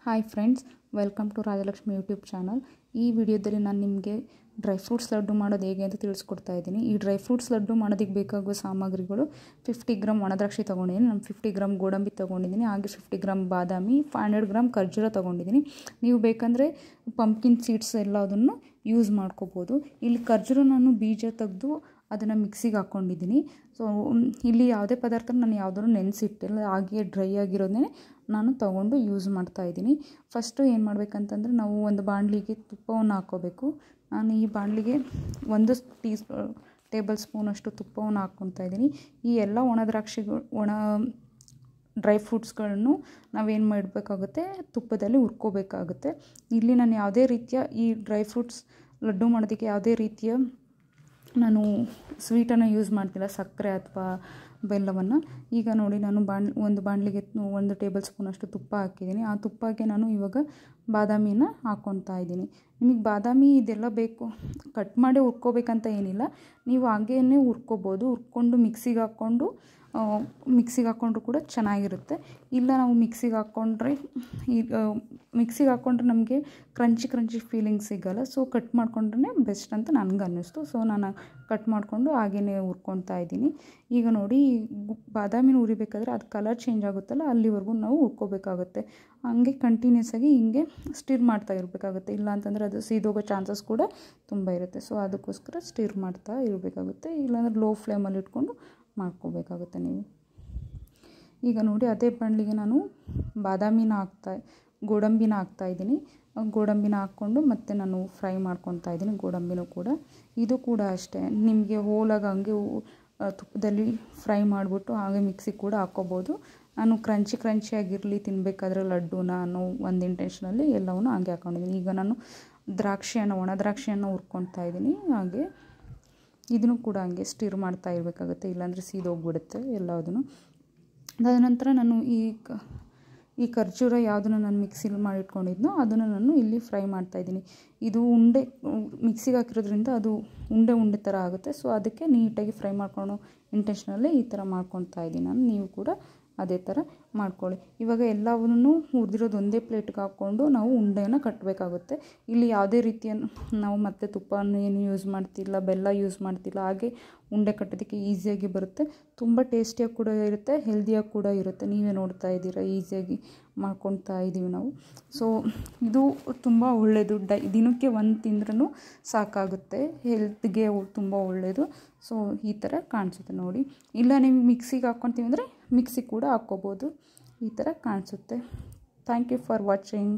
Hi friends, welcome to Rajalakshmi YouTube channel. ಈ ವಿಡಿಯೋದಲ್ಲಿ ನಾನು ನಿಮಗೆ ಡ್ರೈ ಫ್ರೂಟ್ಸ್ ಲಡ್ಡು ಮಾಡೋದು ಹೇಗೆ ಅಂತ ತಿಳಿಸ್ಕೊಡ್ತಾ ಇದ್ದೀನಿ. ಈ ಡ್ರೈ ಫ್ರೂಟ್ಸ್ ಲಡ್ಡು ಮಾಡೋದಕ್ಕೆ ಬೇಕಾಗುವ ಸಾಮಗ್ರಿಗಳು 50 ಗ್ರಾಮ್ ಒಣದ್ರಾಕ್ಷಿ ತೊಗೊಂಡಿದ್ದೀನಿ, ನಾನು 50 ಗ್ರಾಮ್ ಗೋಡಂಬಿ ತೊಗೊಂಡಿದ್ದೀನಿ, ಹಾಗೆ 50 ಗ್ರಾಮ್ ಬಾದಾಮಿ, 500 ಗ್ರಾಮ್ ಖರ್ಜೂರ ತೊಗೊಂಡಿದ್ದೀನಿ. ನೀವು ಬೇಕಂದರೆ ಪಂಪ್ಕಿನ್ ಸೀಡ್ಸ್ ಎಲ್ಲದನ್ನು ಯೂಸ್ ಮಾಡ್ಕೋಬೋದು. ಇಲ್ಲಿ ಖರ್ಜೂರ ನಾನು ಬೀಜ ತೆಗೆದು ಅದನ್ನು ಮಿಕ್ಸಿಗೆ ಹಾಕ್ಕೊಂಡಿದ್ದೀನಿ. ಸೊ ಇಲ್ಲಿ ಯಾವುದೇ ಪದಾರ್ಥ ನಾನು ಯಾವುದೂ ನೆನೆಸಿಟ್ಟಿಲ್ಲ, ಹಾಗೆ ಡ್ರೈ ಆಗಿರೋದನ್ನೇ ನಾನು ತೊಗೊಂಡು ಯೂಸ್ ಮಾಡ್ತಾಯಿದ್ದೀನಿ. ಫಸ್ಟು ಏನು ಮಾಡಬೇಕಂತಂದರೆ, ನಾವು ಒಂದು ಬಾಣಲಿಗೆ ತುಪ್ಪವನ್ನು ಹಾಕ್ಕೋಬೇಕು. ನಾನು ಈ ಬಾಣಲಿಗೆ 1 ಟೇಬಲ್ ಸ್ಪೂನಷ್ಟು ತುಪ್ಪವನ್ನು ಹಾಕ್ಕೊತಾ ಇದ್ದೀನಿ. ಈ ಎಲ್ಲ ಒಣ ಡ್ರೈ ಫ್ರೂಟ್ಸ್ಗಳನ್ನು ನಾವೇನು ಮಾಡಬೇಕಾಗುತ್ತೆ, ತುಪ್ಪದಲ್ಲಿ ಹುರ್ಕೋಬೇಕಾಗುತ್ತೆ. ಇಲ್ಲಿ ನಾನು ಯಾವುದೇ ರೀತಿಯ ಈ ಡ್ರೈ ಫ್ರೂಟ್ಸ್ ಲಡ್ಡು ಮಾಡೋದಕ್ಕೆ ಯಾವುದೇ ರೀತಿಯ ನಾನು ಸ್ವೀಟನ್ನು ಯೂಸ್ ಮಾಡ್ತಿಲ್ಲ, ಸಕ್ಕರೆ ಅಥವಾ ಬೆಲ್ಲವನ್ನು. ಈಗ ನೋಡಿ, ನಾನು ಒಂದು ಬಾಣಲಿಗೆ 1 ಟೇಬಲ್ ಸ್ಪೂನಷ್ಟು ತುಪ್ಪ ಹಾಕಿದ್ದೀನಿ. ಆ ತುಪ್ಪಕ್ಕೆ ನಾನು ಇವಾಗ ಬಾದಾಮಿನ ಹಾಕ್ಕೊತಾ ಇದ್ದೀನಿ. ನಿಮಗೆ ಬಾದಾಮಿ ಇದೆಲ್ಲ ಬೇಕು ಕಟ್ ಮಾಡಿ ಹುರ್ಕೋಬೇಕಂತ ಏನಿಲ್ಲ, ನೀವು ಹಾಗೇ ಹುರ್ಕೋಬೋದು. ಹುರ್ಕೊಂಡು ಮಿಕ್ಸಿಗೆ ಹಾಕ್ಕೊಂಡ್ರು ಕೂಡ ಚೆನ್ನಾಗಿರುತ್ತೆ. ಇಲ್ಲ ನಾವು ಮಿಕ್ಸಿಗೆ ಹಾಕ್ಕೊಂಡ್ರೆ ನಮಗೆ ಕ್ರಂಚಿ ಫೀಲಿಂಗ್ ಸಿಗೋಲ್ಲ. ಸೊ ಕಟ್ ಮಾಡ್ಕೊಂಡ್ರೆ ಬೆಸ್ಟ್ ಅಂತ ನನಗೆ ಅನ್ನಿಸ್ತು. ಸೊ ನಾನು ಕಟ್ ಮಾಡಿಕೊಂಡು ಹಾಗೇ ಹುರ್ಕೊತಾ ಇದ್ದೀನಿ. ಈಗ ನೋಡಿ, ಬಾದಾಮಿನ ಹುರಿಬೇಕಾದ್ರೆ ಅದು ಕಲರ್ ಚೇಂಜ್ ಆಗುತ್ತಲ್ಲ, ಅಲ್ಲಿವರೆಗೂ ನಾವು ಹುರ್ಕೋಬೇಕಾಗುತ್ತೆ. ಹಂಗೆ ಕಂಟಿನ್ಯೂಸ್ ಆಗಿ ಹಿಂಗೆ ಸ್ಟಿರ್ ಮಾಡ್ತಾ ಇರಬೇಕಾಗುತ್ತೆ. ಇಲ್ಲ ಅಂತಂದರೆ ಅದು ಸೀದೋಗೋ ಚಾನ್ಸಸ್ ಕೂಡ ತುಂಬ ಇರುತ್ತೆ. ಸೊ ಅದಕ್ಕೋಸ್ಕರ ಸ್ಟಿರ್ ಮಾಡ್ತಾ ಇರಬೇಕಾಗುತ್ತೆ. ಇಲ್ಲಾಂದರೆ ಲೋ ಫ್ಲೇಮಲ್ಲಿ ಇಟ್ಕೊಂಡು ಮಾಡ್ಕೋಬೇಕಾಗುತ್ತೆ ನೀವು. ಈಗ ನೋಡಿ, ಅದೇ ಬಾಣಲಿಗೆ ನಾನು ಗೋಡಂಬಿನ ಹಾಕ್ತಾಯಿದ್ದೀನಿ. ಗೋಡಂಬಿನ ಹಾಕ್ಕೊಂಡು ಮತ್ತೆ ನಾನು ಫ್ರೈ ಮಾಡ್ಕೊತಾ ಇದ್ದೀನಿ ಗೋಡಂಬಿನೂ ಕೂಡ. ಇದು ಕೂಡ ಅಷ್ಟೇ, ನಿಮಗೆ ಹೋಲಾಗ ಹಂಗೆ ತುಪ್ಪದಲ್ಲಿ ಫ್ರೈ ಮಾಡಿಬಿಟ್ಟು ಹಾಗೆ ಮಿಕ್ಸಿಗೆ ಕೂಡ ಹಾಕ್ಕೋಬೋದು. ನಾನು ಕ್ರಂಚಿಯಾಗಿರಲಿ ತಿನ್ನಬೇಕಾದ್ರೆ ಲಡ್ಡುನ ಅನ್ನೋ ಒಂದು ಇಂಟೆನ್ಷನಲ್ಲಿ ಎಲ್ಲವನ್ನೂ ಹಾಗೆ ಹಾಕ್ಕೊಂಡಿದ್ದೀನಿ. ಈಗ ನಾನು ಒಣ ದ್ರಾಕ್ಷಿಯನ್ನು ಹುರ್ಕೊತಾ ಇದ್ದೀನಿ. ಹಾಗೆ ಇದನ್ನು ಕೂಡ ಹಂಗೆ ಸ್ಟಿರ್ ಮಾಡ್ತಾ ಇರಬೇಕಾಗುತ್ತೆ, ಇಲ್ಲಾಂದರೆ ಸೀದೋಗ್ಬಿಡುತ್ತೆ ಎಲ್ಲದನ್ನು. ಅದಾದ ನಂತರ ನಾನು ಈ ಖರ್ಜೂರ ಯಾವುದನ್ನು ನಾನು ಮಿಕ್ಸಿಲಿ ಮಾಡಿಟ್ಕೊಂಡಿದ್ನೋ ಅದನ್ನು ನಾನು ಇಲ್ಲಿ ಫ್ರೈ ಮಾಡ್ತಾಯಿದ್ದೀನಿ. ಇದು ಮಿಕ್ಸಿಗೆ ಹಾಕಿರೋದ್ರಿಂದ ಅದು ಉಂಡೆ ಥರ ಆಗುತ್ತೆ. ಸೊ ಅದಕ್ಕೆ ನೀಟಾಗಿ ಫ್ರೈ ಮಾಡ್ಕೊಂಡು ಇಂಟೆನ್ಷನಲ್ಲೇ ಈ ಥರ ಮಾಡ್ಕೊತಾ ಇದ್ದೀನಿ ನಾನು. ನೀವು ಕೂಡ ಅದೇ ಥರ ಮಾಡ್ಕೊಳ್ಳಿ. ಇವಾಗ ಎಲ್ಲವನ್ನೂ ಹುರಿದಿರೋದು ಒಂದೇ ಪ್ಲೇಟ್ಗೆ ಹಾಕ್ಕೊಂಡು ನಾವು ಉಂಡೆಯನ್ನು ಕಟ್ಟಬೇಕಾಗುತ್ತೆ. ಇಲ್ಲಿ ಯಾವುದೇ ರೀತಿಯ ನಾವು ಮತ್ತೆ ತುಪ್ಪವನ್ನು ಏನು ಯೂಸ್ ಮಾಡ್ತಿಲ್ಲ, ಬೆಲ್ಲ ಯೂಸ್ ಮಾಡ್ತಿಲ್ಲ. ಹಾಗೆ ಉಂಡೆ ಕಟ್ಟೋದಕ್ಕೆ ಈಸಿಯಾಗಿ ಬರುತ್ತೆ, ತುಂಬ ಟೇಸ್ಟಿಯಾಗಿ ಕೂಡ ಇರುತ್ತೆ, ಹೆಲ್ದಿಯಾಗಿ ಕೂಡ ಇರುತ್ತೆ. ನೀವೇ ನೋಡ್ತಾ ಇದ್ದೀರಾ, ಈಸಿಯಾಗಿ ಮಾಡ್ಕೊತಾ ಇದ್ದೀವಿ ನಾವು. ಸೊ ಇದು ತುಂಬ ಒಳ್ಳೆಯದು, ದಿನಕ್ಕೆ 1 ತಿಂದ್ರೂ ಸಾಕಾಗುತ್ತೆ, ಹೆಲ್ತ್ಗೆ ತುಂಬ ಒಳ್ಳೆಯದು. ಸೊ ಈ ಥರ ಕಾಣಿಸುತ್ತೆ ನೋಡಿ. ಇಲ್ಲ ನೀವು ಮಿಕ್ಸಿಗೆ ಹಾಕ್ಕೊತೀವಿ ಅಂದರೆ ಮಿಕ್ಸಿ ಕೂಡ ಹಾಕ್ಕೋಬೋದು. ಈ ಥರ ಕಾಣಿಸುತ್ತೆ. Thank you for watching.